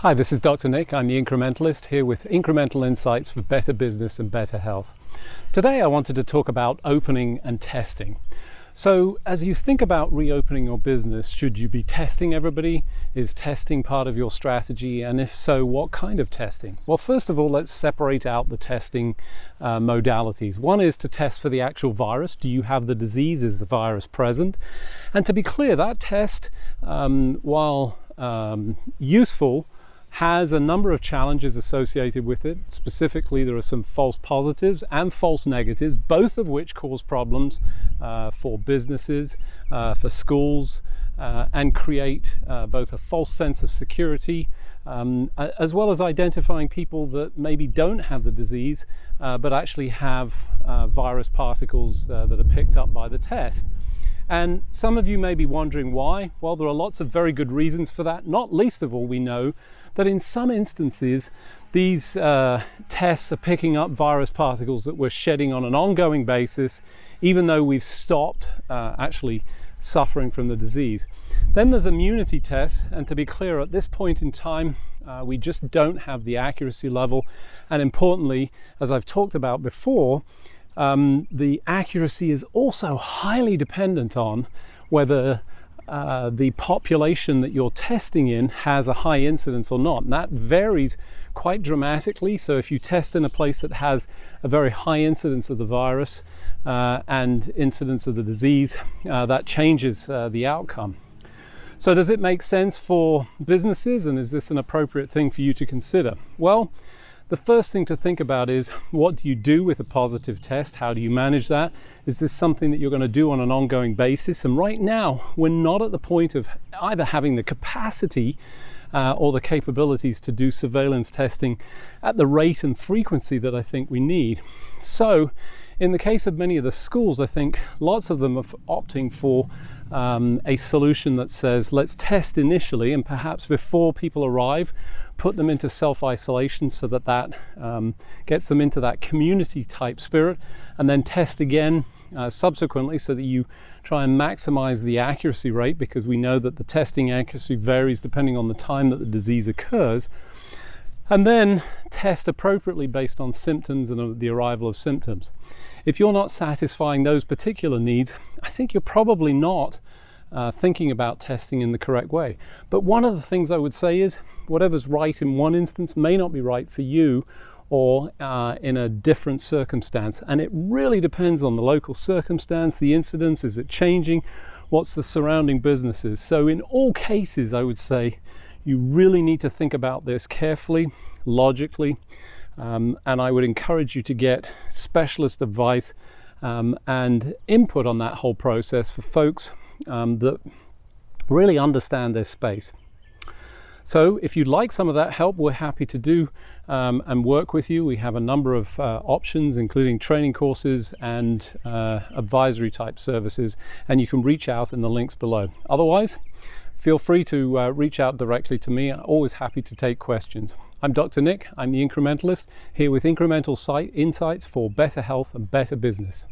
Hi, this is Dr. Nick. I'm the Incrementalist here with incremental insights for better business and better health. Today I wanted to talk about opening and testing. So as you think about reopening your business, should you be testing everybody? Is testing part of your strategy? And if so, what kind of testing? Well, first of all, let's separate out the testing modalities. One is to test for the actual virus. Do you have the disease? Is the virus present? And to be clear, that test, while useful, has a number of challenges associated with it. Specifically, there are some false positives and false negatives, both of which cause problems for businesses, for schools, and create both a false sense of security, as well as identifying people that maybe don't have the disease, but actually have virus particles that are picked up by the test. And some of you may be wondering why. Well, there are lots of very good reasons for that. Not least of all, we know that in some instances, these tests are picking up virus particles that we're shedding on an ongoing basis, even though we've stopped actually suffering from the disease. Then there's immunity tests, and to be clear, at this point in time, we just don't have the accuracy level. And importantly, as I've talked about before, the accuracy is also highly dependent on whether the population that you're testing in has a high incidence or not. And that varies quite dramatically. So if you test in a place that has a very high incidence of the virus and incidence of the disease, that changes the outcome. So does it make sense for businesses, and is this an appropriate thing for you to consider? Well, the first thing to think about is, what do you do with a positive test? How do you manage that? Is this something that you're going to do on an ongoing basis? And right now, we're not at the point of either having the capacity or the capabilities to do surveillance testing at the rate and frequency that I think we need. So, in the case of many of the schools, I think lots of them are opting for a solution that says, let's test initially, and perhaps before people arrive, put them into self-isolation so that gets them into that community type spirit, and then test again subsequently so that you try and maximize the accuracy rate, because we know that the testing accuracy varies depending on the time that the disease occurs, and then test appropriately based on symptoms and the arrival of symptoms. If you're not satisfying those particular needs, I think you're probably not thinking about testing in the correct way. But one of the things I would say is, whatever's right in one instance may not be right for you or in a different circumstance. And it really depends on the local circumstance, the incidence, is it changing, what's the surrounding businesses. So in all cases, I would say you really need to think about this carefully, logically, and I would encourage you to get specialist advice and input on that whole process for folks that really understand this space. So if you'd like some of that help, we're happy to do and work with you. We have a number of options, including training courses and advisory type services, and you can reach out in the links below. Otherwise, feel free to reach out directly to me. I'm always happy to take questions. I'm Dr. Nick. I'm the Incrementalist, here with incremental insights for better health and better business.